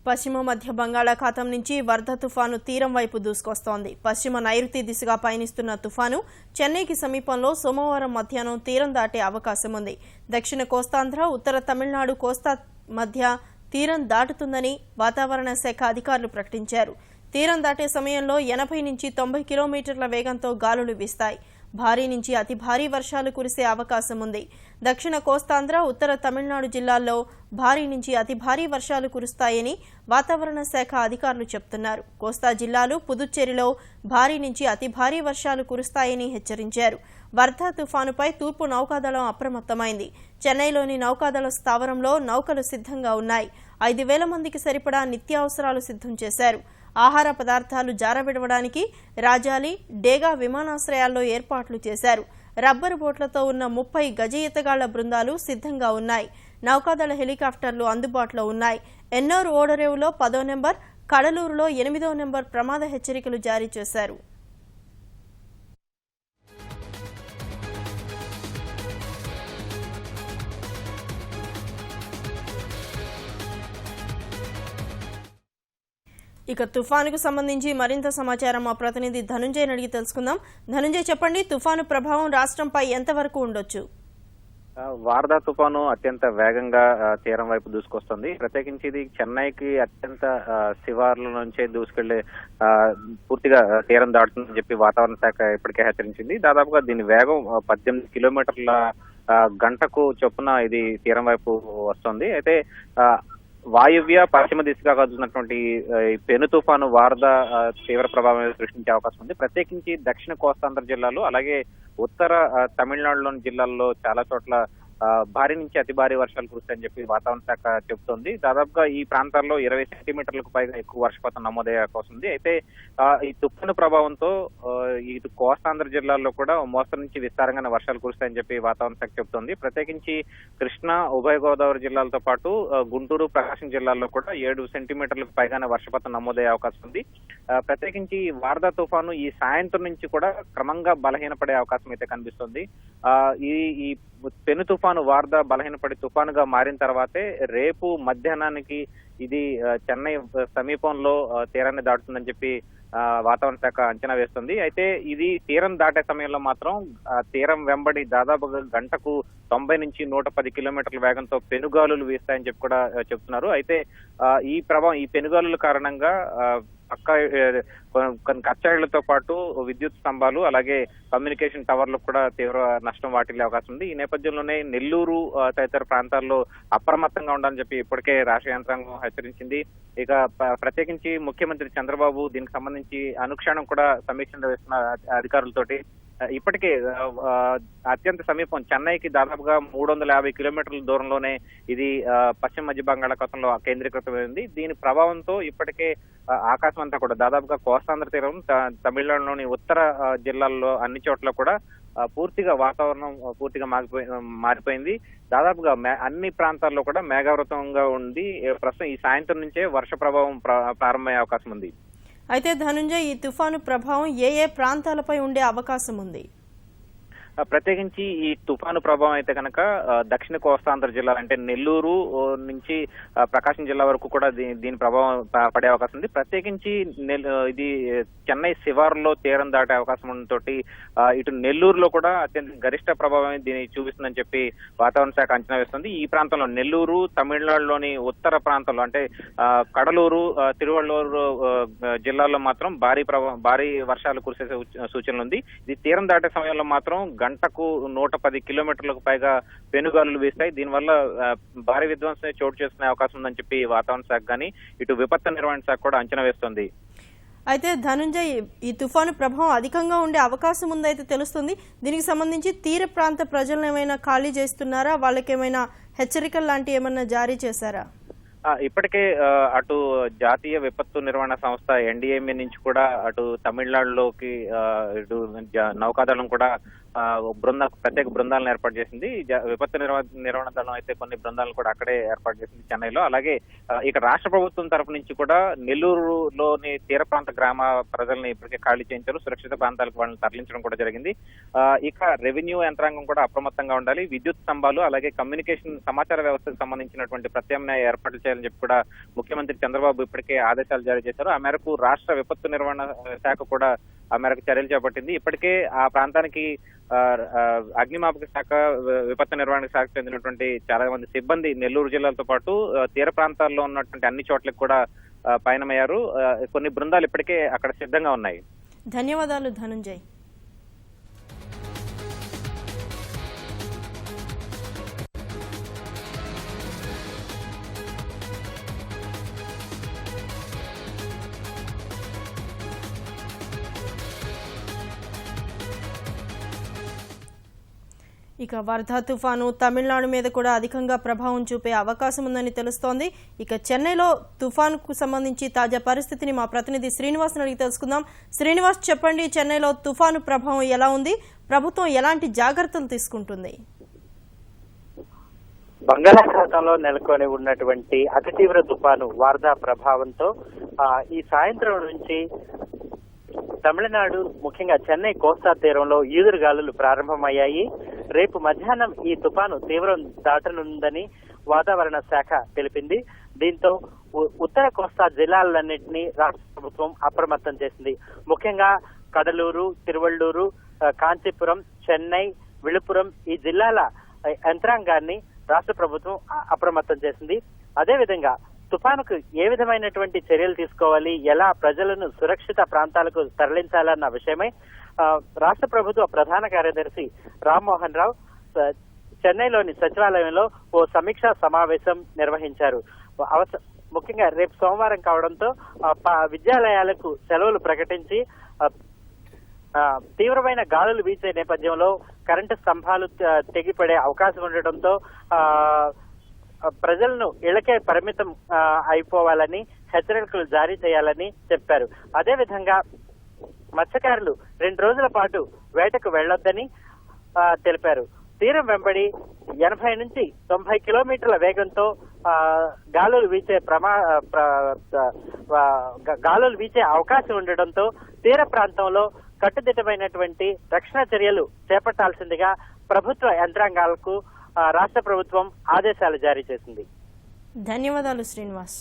పశ్చిమ మధ్య బంగాళాఖాతం నుంచి వర్ధ తుఫాను తీరం వైపు దూసుకొస్తోంది. పశ్చిమ నైరుతి దిశగా పయనిస్తున్న తుఫాను చెన్నైకి సమీపంలో సోమవారం మధ్యాహ్నం తీరం దాటే అవకాశం ఉంది. దక్షిణ కోస్తాంధ్ర, ఉత్తర తమిళనాడు కోస్తా మధ్య తీరం దాటుతుందని వాతావరణ శాఖ అధికారులు ప్రకటించారు. తీరం దాటే సమయంలో 80 నుంచి 90 కిలోమీటర్ల వేగంతో గాలులు వీస్తాయి. భారీ నుంచి అతి భారీ వర్షాలు కురిసే అవకాశం ఉంది. దక్షిణ కోస్తాంధ్ర, ఉత్తర తమిళనాడు జిల్లాల్లో భారీ నుంచి అతి భారీ వర్షాలు కురుస్తాయని వాతావరణ శాఖ అధికారులు చెబుతున్నారు. కోస్తా జిల్లాలు, పుదుచ్చేరిలో భారీ నుంచి అతి భారీ వర్షాలు కురుస్తాయని హెచ్చరించారు. వర్ధా తుఫానుపై తూర్పు నౌకాదళం అప్రమత్తమైంది. చెన్నైలోని నౌకాదళ స్థావరంలో నౌకలు సిద్ధంగా ఉన్నాయి. 5,000 మందికి సరిపడా నిత్యావసరాలు సిద్ధం చేశారు. ఆహార పదార్థాలు జారవిడవడానికి రాజాలి, డేగా విమానాశ్రయాల్లో ఏర్పాట్లు చేశారు. రబ్బరు బోట్లతో ఉన్న 30 గజ ఈతగాళ్ల బృందాలు సిద్ధంగా ఉన్నాయి. నౌకాదళ హెలికాప్టర్లు అందుబాటులో ఉన్నాయి. ఎన్నోరు ఓడరేవులో 10వ నెంబర్, కడలూరులో 8వ నెంబర్ ప్రమాద హెచ్చరికలు జారీ చేశారు. ఇక తుఫానుకు సంబంధించి మరింత సమాచారం మా ప్రతినిధి ధనుంజయ్ అడిగి తెలుసుకుందాం. ధనుంజయ్, చెప్పండి, తుఫాను ప్రభావం రాష్ట్రంపై ఎంతవరకు ఉండొచ్చు? వార్దా తుఫాను అత్యంత వేగంగా తీరం వైపు దూసుకొస్తుంది. ప్రత్యేకించి ఇది చెన్నైకి అత్యంత శివార్ల నుంచే దూసుకెళ్లే పూర్తిగా తీరం దాటుతుందని చెప్పి వాతావరణ శాఖ ఇప్పటికే హెచ్చరించింది. దాదాపుగా దీని వేగం 18 కిలోమీటర్ల గంటకు చొప్పున ఇది తీరం వైపు వస్తుంది. అయితే వాయువ్య పశ్చిమ దిశగా కదులుతున్నటువంటి పెను తుఫాను వారద తీవ్ర ప్రభావం సృష్టించే అవకాశం ఉంది. ప్రత్యేకించి దక్షిణ కోస్తాంధ్ర జిల్లాలు, అలాగే ఉత్తర తమిళనాడులోని జిల్లాల్లో చాలా చోట్ల భారీ నుంచి అతి భారీ వర్షాలు కురుస్తాయని చెప్పి వాతావరణ శాఖ చెబుతోంది. దాదాపుగా ఈ ప్రాంతాల్లో 20 సెంటీమీటర్లకు పైగా ఎక్కువ వర్షపాతం నమోదయ్యే అవకాశం ఉంది. అయితే ఈ తుఫాను ప్రభావంతో ఇటు కోస్తాంధ్ర జిల్లాల్లో కూడా మోస్తరు నుంచి విస్తారంగా వర్షాలు కురుస్తాయని చెప్పి వాతావరణ శాఖ చెబుతోంది. ప్రత్యేకించి కృష్ణా, ఉభయ గోదావరి జిల్లాలతో పాటు గుంటూరు, ప్రకాశం జిల్లాల్లో కూడా 7 సెంటీమీటర్లకు పైగానే వర్షపాతం నమోదయ్యే అవకాశం ఉంది. ప్రత్యేకించి వారదా తుఫాను ఈ సాయంత్రం నుంచి కూడా క్రమంగా బలహీనపడే అవకాశం అయితే కనిపిస్తుంది. ఈ పెను తుఫాను వారదా బలహీనపడి తుఫానుగా మారిన తర్వాతే రేపు మధ్యాహ్నానికి ఇది చెన్నై సమీపంలో తీరాన్ని దాటుతుందని చెప్పి వాతావరణ శాఖ అంచనా వేస్తుంది. అయితే ఇది తీరం దాటే సమయంలో మాత్రం తీరం వెంబడి దాదాపుగా గంటకు 90 నుంచి 110 కిలోమీటర్ల వేగంతో పెనుగాలులు వీస్తాయని చెప్పి కూడా చెప్తున్నారు. అయితే ఈ పెనుగాలుల కారణంగా కొన్ని కచ్చాయిలతో పాటు విద్యుత్ స్తంభాలు, అలాగే కమ్యూనికేషన్ టవర్లకు కూడా తీవ్ర నష్టం వాటిల్లే అవకాశం ఉంది. ఈ నేపథ్యంలోనే నెల్లూరు తదితర ప్రాంతాల్లో అప్రమత్తంగా ఉండాలని చెప్పి ఇప్పటికే రాష్ట్ర యంత్రాంగం హెచ్చరించింది. ఇక ప్రత్యేకించి ముఖ్యమంత్రి చంద్రబాబు దీనికి సంబంధించి అనుక్షణం కూడా సమీక్ష నిర్వహిస్తున్న అధికారులతోటి ఇప్పటికే అత్యంత సమీపం చెన్నైకి దాదాపుగా 350 కిలోమీటర్ల దూరంలోనే ఇది పశ్చిమ మధ్య బంగాళాఖాతంలో కేంద్రీకృతమైంది. దీని ప్రభావంతో ఇప్పటికే ఆకాశం అంతా కూడా దాదాపుగా కోస్తాంధ్ర తీరం, తమిళనాడులోని ఉత్తర జిల్లాల్లో అన్ని చోట్ల కూడా పూర్తిగా వాతావరణం పూర్తిగా మారిపోయింది. దాదాపుగా అన్ని ప్రాంతాల్లో కూడా మేఘావృతంగా ఉంది. ప్రస్తుతం ఈ సాయంత్రం నుంచే వర్ష ప్రభావం ప్రారంభమయ్యే అవకాశం ఉంది. అయితే ధనుంజయ్, ఈ తుఫాను ప్రభావం ఏ ప్రాంతాలపై ఉండే అవకాశం ఉంది? ప్రత్యేకించి ఈ తుఫాను ప్రభావం అయితే కనుక దక్షిణ కోస్తాంధ్ర జిల్లాలు అంటే నెల్లూరు నుంచి ప్రకాశం జిల్లా వరకు కూడా దీని ప్రభావం పడే అవకాశం ఉంది. ప్రత్యేకించి ఇది చెన్నై శివారులో తీరం దాటే అవకాశం తోటి ఇటు నెల్లూరులో కూడా అత్యంత గరిష్ట ప్రభావం దీన్ని చూపిస్తుందని చెప్పి వాతావరణ శాఖ అంచనా వేస్తుంది. ఈ ప్రాంతంలో నెల్లూరు, తమిళనాడులోని ఉత్తర ప్రాంతంలో అంటే కడలూరు, తిరువళ్ళూరు జిల్లాల్లో మాత్రం భారీ వర్షాలు కురిసే సూచనలు ఉంది. ఇది తీరం దాటే సమయంలో మాత్రం గంటకు 110 కిలోమీటర్లకు పైగా పెనుగాలులు వీస్తాయి. దీనివల్ల భారీ విధ్వంసం చోటు చేసుకునే అవకాశం ఉందని చెప్పి వాతావరణ శాఖ కానీ ఇటు విపత్తు నిర్వహణ శాఖ కూడా అంచనా వేస్తుంది. అయితే ధనుంజయ్, ఈ తుఫాను ప్రభావం అధికంగా ఉండే అవకాశం ఉందైతే తెలుస్తుంది. దీనికి సంబంధించి తీర ప్రాంత ప్రజలను ఏమైనా ఖాళీ చేస్తున్నారా? వాళ్ళకేమైనా హెచ్చరికలు లాంటివి ఏమైనా జారీ చేశారా? ఇప్పటికే అటు జాతీయ విపత్తు నిర్వహణ సంస్థ NDMA నుంచి కూడా అటు తమిళనాడులోకి ఇటు నౌకాదళం కూడా ప్రత్యేక బృందాలను ఏర్పాటు చేసింది. విపత్తు నిర్వహణ దళం అయితే కొన్ని బృందాలను కూడా అక్కడే ఏర్పాటు చేసింది చెన్నైలో. అలాగే ఇక రాష్ట్ర ప్రభుత్వం తరపు నుంచి కూడా నెల్లూరులోని తీర ప్రాంత గ్రామ ప్రజల్ని ఇప్పటికే ఖాళీ చేయించారు. సురక్షిత ప్రాంతాలకు వాళ్ళని తరలించడం కూడా జరిగింది. ఇక రెవెన్యూ యంత్రాంగం కూడా అప్రమత్తంగా ఉండాలి. విద్యుత్ స్తంభాలు అలాగే కమ్యూనికేషన్ సమాచార వ్యవస్థకు సంబంధించినటువంటి ప్రత్యామ్నాయ ఏర్పాట్లు చేయాలని చెప్పి కూడా ముఖ్యమంత్రి చంద్రబాబు ఇప్పటికే ఆదేశాలు జారీ చేశారు. ఆ మేరకు రాష్ట్ర విపత్తు నిర్వహణ శాఖ కూడా ఆ మేరకు చర్యలు చేపట్టింది. ఇప్పటికే ఆ ప్రాంతానికి అగ్నిమాపక శాఖ, విపత్తు నిర్వహణ శాఖకు చెందినటువంటి చాలా మంది సిబ్బంది నెల్లూరు జిల్లాలతో పాటు తీర ప్రాంతాల్లో ఉన్నటువంటి అన్ని చోట్లకు కూడా పయనమయ్యారు. కొన్ని బృందాలు ఇప్పటికే అక్కడ సిద్ధంగా ఉన్నాయి. ధన్యవాదాలు ధనుంజయ్. ఇక వర్ధా తుఫాను తమిళనాడు మీద కూడా అధికంగా ప్రభావం చూపే అవకాశం ఉందని తెలుస్తోంది. ఇక చెన్నైలో తుఫానుకు సంబంధించి తాజా పరిస్థితిని మా ప్రతినిధి శ్రీనివాస్ అడిగి తెలుసుకుందాం. శ్రీనివాస్, చెప్పండి, చెన్నైలో తుఫాను ప్రభావం ఎలా ఉంది? ప్రభుత్వం ఎలాంటి జాగ్రత్తలు తీసుకుంటుంది? బంగాళాఖాతంలో నెలకొని ఉన్నటువంటి అతి తీవ్ర తుఫాను వార్దా ప్రభావంతో ఈ సాయంత్రం నుంచి తమిళనాడు, ముఖ్యంగా చెన్నై కోస్తా తీరంలో ఈదురుగాలులు ప్రారంభమయ్యాయి. రేపు మధ్యాహ్నం ఈ తుఫాను తీవ్రం దాటనుందని వాతావరణ శాఖ తెలిపింది. దీంతో ఉత్తర కోస్తా జిల్లాలన్నింటినీ రాష్ట్ర ప్రభుత్వం అప్రమత్తం చేసింది. ముఖ్యంగా కడలూరు, తిరువళ్లూరు, కాంచీపురం, చెన్నై, విழுப்புరం ఈ జిల్లాల యంత్రాంగాన్ని రాష్ట్ర ప్రభుత్వం అప్రమత్తం చేసింది. అదేవిధంగా తుఫానుకు ఏ విధమైనటువంటి చర్యలు తీసుకోవాలి, ఎలా ప్రజలను సురక్షిత ప్రాంతాలకు తరలించాలన్న విషయమై రాష్ట్ర ప్రభుత్వ ప్రధాన కార్యదర్శి రామ్మోహన్ రావు చెన్నైలోని సచివాలయంలో ఓ సమీక్షా సమావేశం నిర్వహించారు. ముఖ్యంగా రేపు సోమవారం కావడంతో విద్యాలయాలకు సెలవులు ప్రకటించి తీవ్రమైన గాలులు వీచే నేపథ్యంలో కరెంటు స్తంభాలు తెగిపడే అవకాశం ఉండటంతో ప్రజలను ఇళ్లకే పరిమితం అయిపోవాలని హెచ్చరికలు జారీ చేయాలని చెప్పారు. అదేవిధంగా మత్స్యకారులు 2 రోజుల పాటు వేటకు వెళ్లొద్దని తెలిపారు. తీరం వెంబడి 80 నుంచి 90 కిలోమీటర్ల వేగంతో గాలులు వీచే అవకాశం ఉండటంతో తీర ప్రాంతంలో కట్టుదిట్టమైనటువంటి రక్షణ చర్యలు చేపట్టాల్సిందిగా ప్రభుత్వ యంత్రాంగాలకు రాష్ట్ర ప్రభుత్వం ఆదేశాలు జారీ చేసింది. ధన్యవాదాలు శ్రీనివాస్.